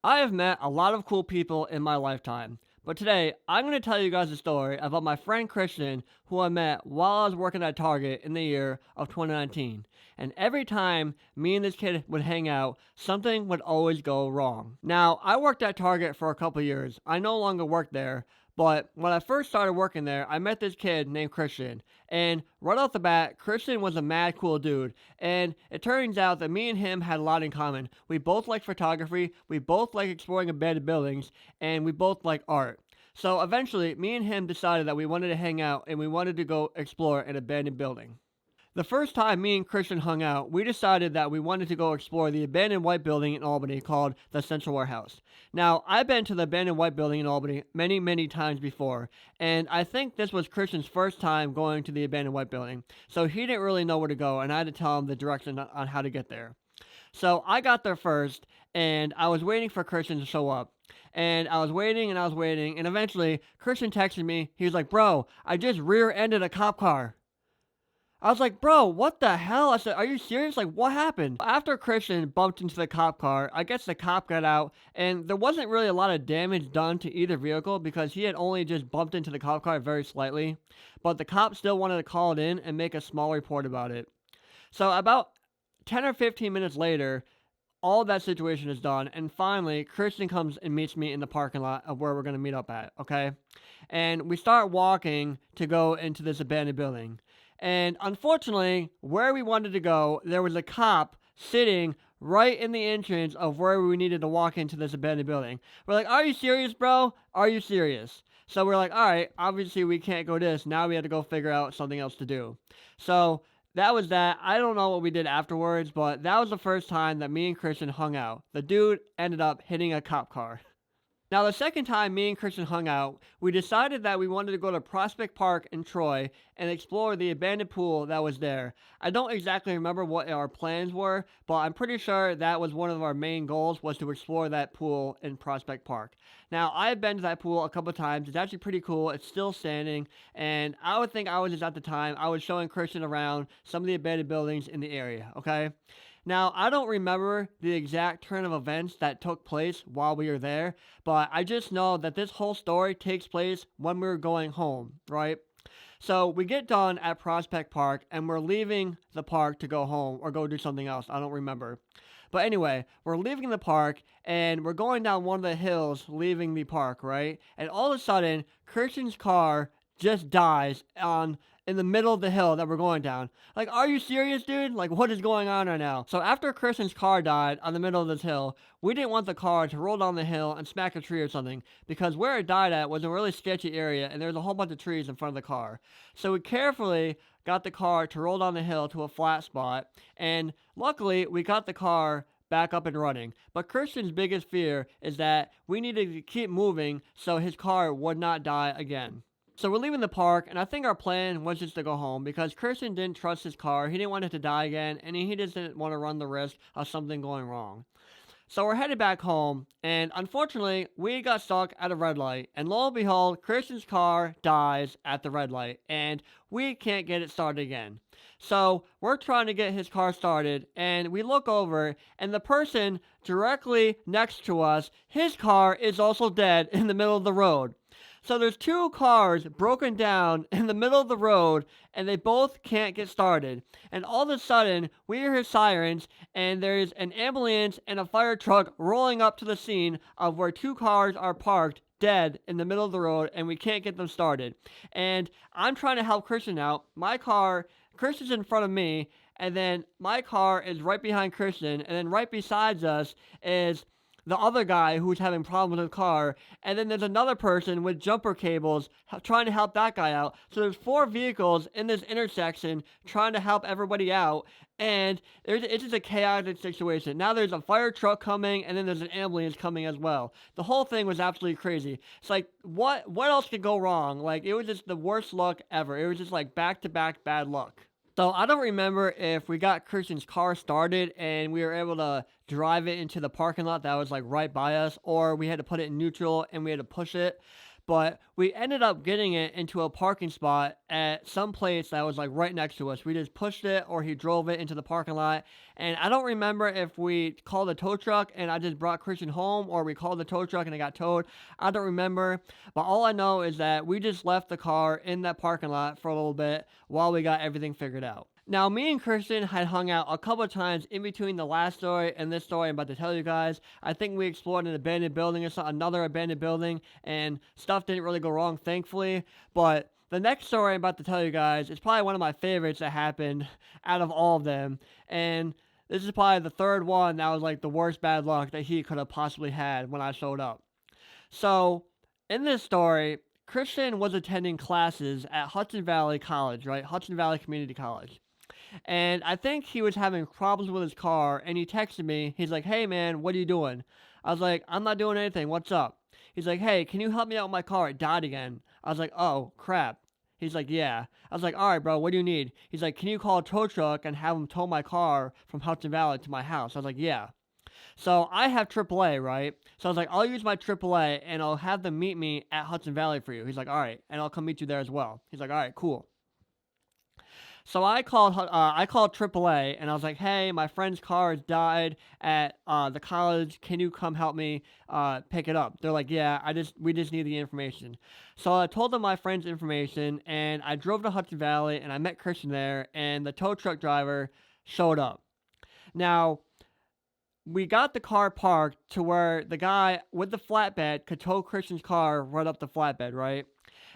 I have met a lot of cool people in my lifetime, but today I'm going to tell you guys a story about my friend Christian, who I met while I was working at Target in the year of 2019. And every time me and this kid would hang out, something would always go wrong. Now, I worked at Target for a couple years. I no longer work there, but when I first started working there, I met this kid named Christian. And right off the bat, Christian was a mad cool dude. And it turns out that me and him had a lot in common. We both like photography, we both like exploring abandoned buildings, and we both like art. So eventually, me and him decided that we wanted to hang out and we wanted to go explore an abandoned building. The first time me and Christian hung out, we decided that we wanted to go explore the abandoned white building in Albany called the Central Warehouse. Now, I've been to the abandoned white building in Albany many, many times before, and I think this was Christian's first time going to the abandoned white building, so he didn't really know where to go, and I had to tell him the direction on how to get there. So I got there first, and I was waiting for Christian to show up. And I was waiting and I was waiting, and eventually Christian texted me. He was like, "Bro, I just rear-ended a cop car." I was like, "Bro, what the hell?" I said, "Are you serious? Like, what happened?" After Christian bumped into the cop car, I guess the cop got out, and there wasn't really a lot of damage done to either vehicle because he had only just bumped into the cop car very slightly. But the cop still wanted to call it in and make a small report about it. So, about 10 or 15 minutes later, all that situation is done, and finally, Christian comes and meets me in the parking lot of where we're going to meet up at, okay? And we start walking to go into this abandoned building. And unfortunately, where we wanted to go, there was a cop sitting right in the entrance of where we needed to walk into this abandoned building. We're like, "Are you serious, bro? Are you serious?" So we're like, "All right, obviously we can't go this. Now we have to go figure out something else to do." So that was that. I don't know what we did afterwards, but that was the first time that me and Christian hung out. The dude ended up hitting a cop car. Now, the second time me and Christian hung out, we decided that we wanted to go to Prospect Park in Troy and explore the abandoned pool that was there. I don't exactly remember what our plans were, but I'm pretty sure that was one of our main goals was to explore that pool in Prospect Park. Now, I've been to that pool a couple times. It's actually pretty cool. It's still standing, and I would think I was just at the time I was showing Christian around some of the abandoned buildings in the area, okay? Now, I don't remember the exact turn of events that took place while we were there, but I just know that this whole story takes place when we were going home, right? So we get done at Prospect Park and we're leaving the park to go home or go do something else. I don't remember. But anyway, we're leaving the park and we're going down one of the hills leaving the park, right? And all of a sudden, Christian's car just dies on in the middle of the hill that we're going down. Like, are you serious, dude? Like, what is going on right now? So after Christian's car died on the middle of this hill, we didn't want the car to roll down the hill and smack a tree or something because where it died at was a really sketchy area and there was a whole bunch of trees in front of the car. So we carefully got the car to roll down the hill to a flat spot, and luckily we got the car back up and running. But Christian's biggest fear is that we needed to keep moving so his car would not die again. So we're leaving the park, and I think our plan was just to go home because Christian didn't trust his car. He didn't want it to die again, and he just didn't want to run the risk of something going wrong. So we're headed back home, and unfortunately, we got stuck at a red light. And lo and behold, Christian's car dies at the red light, and we can't get it started again. So we're trying to get his car started, and we look over, and the person directly next to us, his car is also dead in the middle of the road. So there's two cars broken down in the middle of the road, and they both can't get started. And all of a sudden, we hear sirens, and there's an ambulance and a fire truck rolling up to the scene of where two cars are parked dead in the middle of the road, and we can't get them started. And I'm trying to help Christian out. My car, Christian's in front of me, and then my car is right behind Christian, and then right besides us is the other guy who's having problems with his car, and then there's another person with jumper cables trying to help that guy out. So there's four vehicles in this intersection trying to help everybody out, and it's just a chaotic situation. Now there's a fire truck coming, and then there's an ambulance coming as well. The whole thing was absolutely crazy. It's like, what else could go wrong? Like, it was just the worst luck ever. It was just like back-to-back bad luck. So I don't remember if we got Christian's car started and we were able to drive it into the parking lot that was like right by us, or we had to put it in neutral and we had to push it. but we ended up getting it into a parking spot at some place that was like right next to us. We just pushed it or he drove it into the parking lot. And I don't remember if we called a tow truck and I just brought Christian home or we called the tow truck and it got towed. I don't remember. But all I know is that we just left the car in that parking lot for a little bit while we got everything figured out. Now, me and Christian had hung out a couple of times in between the last story and this story I'm about to tell you guys. I think we explored an abandoned building or something, another abandoned building, and stuff didn't really go wrong, thankfully. But the next story I'm about to tell you guys is probably one of my favorites that happened out of all of them. And this is probably the third one that was like the worst bad luck that he could have possibly had when I showed up. So, in this story, Christian was attending classes at Hudson Valley College, right? Hudson Valley Community College. And I think he was having problems with his car, and he texted me. He's like, "Hey, man, what are you doing?" I was like, "I'm not doing anything. What's up?" He's like, "Hey, can you help me out with my car? It died again." I was like, "Oh, crap." He's like, "Yeah." I was like, "All right, bro, what do you need?" He's like, "Can you call a tow truck and have them tow my car from Hudson Valley to my house?" I was like, "Yeah." So I have AAA, right? So I was like, "I'll use my AAA, and I'll have them meet me at Hudson Valley for you." He's like, "All right, and I'll come meet you there as well." He's like, "All right, cool." So I called AAA and I was like, "Hey, my friend's car has died at the college. Can you come help me pick it up?" They're like, "Yeah, we just need the information." So I told them my friend's information and I drove to Hudson Valley and I met Christian there and the tow truck driver showed up. Now, we got the car parked to where the guy with the flatbed could tow Christian's car right up the flatbed, right?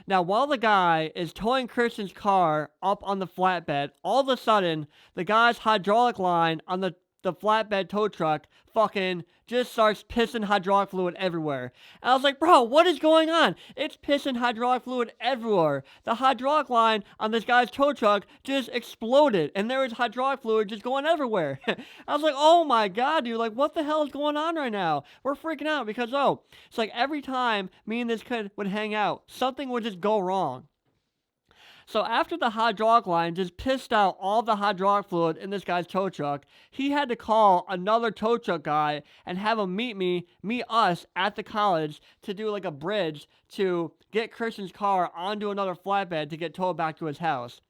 Now, while the guy is towing Christian's car up on the flatbed, all of a sudden, the guy's hydraulic line on the flatbed tow truck fucking just starts pissing hydraulic fluid everywhere. And I was like, "Bro, what is going on? It's pissing hydraulic fluid everywhere." The hydraulic line on this guy's tow truck just exploded, and there was hydraulic fluid just going everywhere. I was like, "Oh my god, dude, like, what the hell is going on right now?" We're freaking out because, it's like every time me and this kid would hang out, something would just go wrong. So after the hydraulic line just pissed out all the hydraulic fluid in this guy's tow truck, he had to call another tow truck guy and have him meet us at the college to do like a bridge to get Christian's car onto another flatbed to get towed back to his house.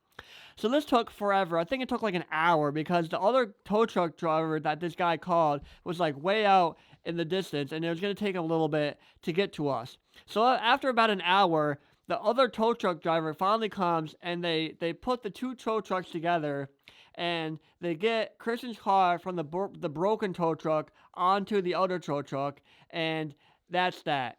So this took forever. I think it took like an hour because the other tow truck driver that this guy called was like way out in the distance and it was going to take a little bit to get to us. So after about an hour, the other tow truck driver finally comes and they put the two tow trucks together and they get Christian's car from the broken tow truck onto the other tow truck and that's that.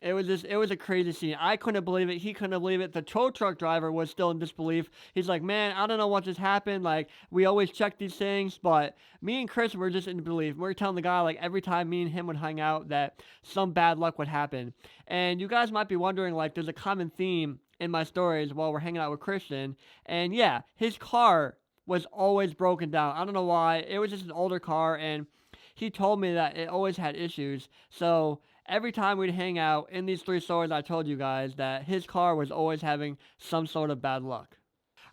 It was a crazy scene. I couldn't believe it. He couldn't believe it. The tow truck driver was still in disbelief. He's like, "Man, I don't know what just happened. Like, we always check these things." But me and Chris were just in disbelief. We were telling the guy, like, every time me and him would hang out that some bad luck would happen. And you guys might be wondering, like, there's a common theme in my stories while we're hanging out with Christian. And yeah, his car was always broken down. I don't know why. It was just an older car, and he told me that it always had issues. So every time we'd hang out in these three stories I told you guys that his car was always having some sort of bad luck.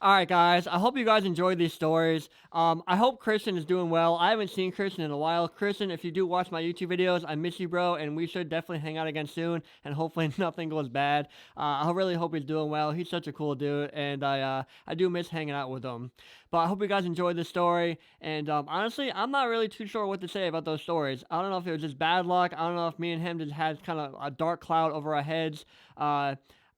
Alright guys, I hope you guys enjoyed these stories. I hope Christian is doing well. I haven't seen Christian in a while. Christian, if you do watch my YouTube videos, I miss you, bro, and we should definitely hang out again soon, and hopefully nothing goes bad. I really hope he's doing well. He's such a cool dude, and I do miss hanging out with him. But I hope you guys enjoyed this story, and honestly, I'm not really too sure what to say about those stories. I don't know if it was just bad luck. I don't know if me and him just had kind of a dark cloud over our heads.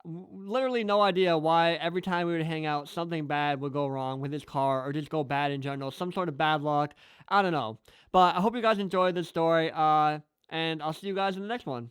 Literally no idea why every time we would hang out, something bad would go wrong with his car or just go bad in general. Some sort of bad luck. I don't know. But I hope you guys enjoyed this story, and I'll see you guys in the next one.